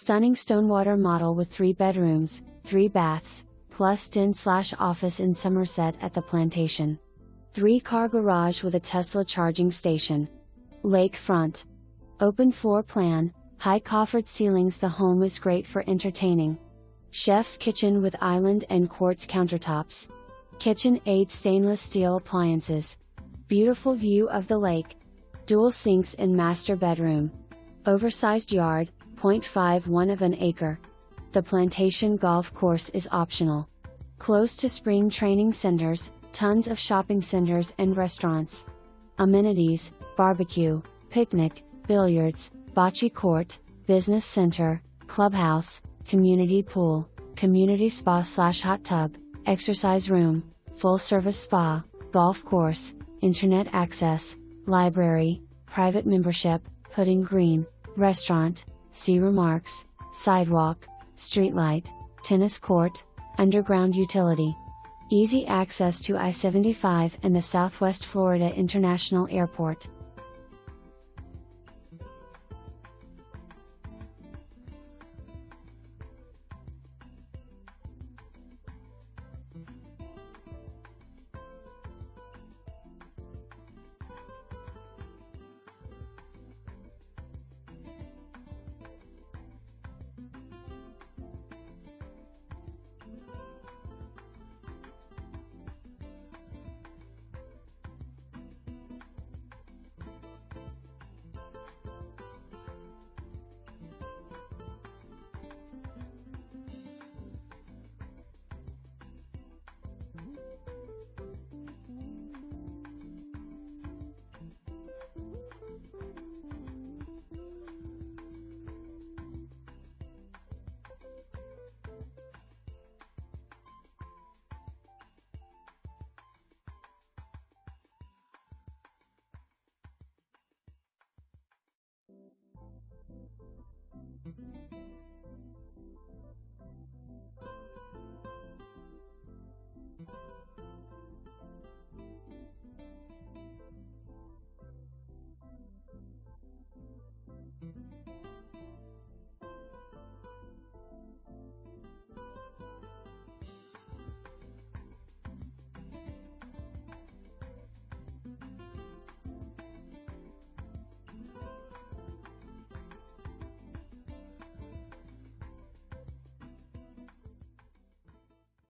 Stunning stonewater model with 3 bedrooms, 3 baths, plus den/office in Somerset at the Plantation. 3-car garage with a Tesla charging station. Lakefront. Open floor plan, high coffered ceilings. The home is great for entertaining. Chef's kitchen with island and quartz countertops. KitchenAid stainless steel appliances. Beautiful view of the lake. Dual sinks in master bedroom. Oversized yard, 0.51 of an acre. The Plantation golf course is optional. Close to spring training centers, tons of shopping centers and restaurants. Amenities, barbecue, picnic, billiards, bocce court, business center, clubhouse, community pool, community spa/hot tub, exercise room, full service spa, golf course, internet access, library, private membership, putting green, restaurant, see remarks, sidewalk, streetlight, tennis court, underground utility. Easy access to I-75 and the Southwest Florida International Airport.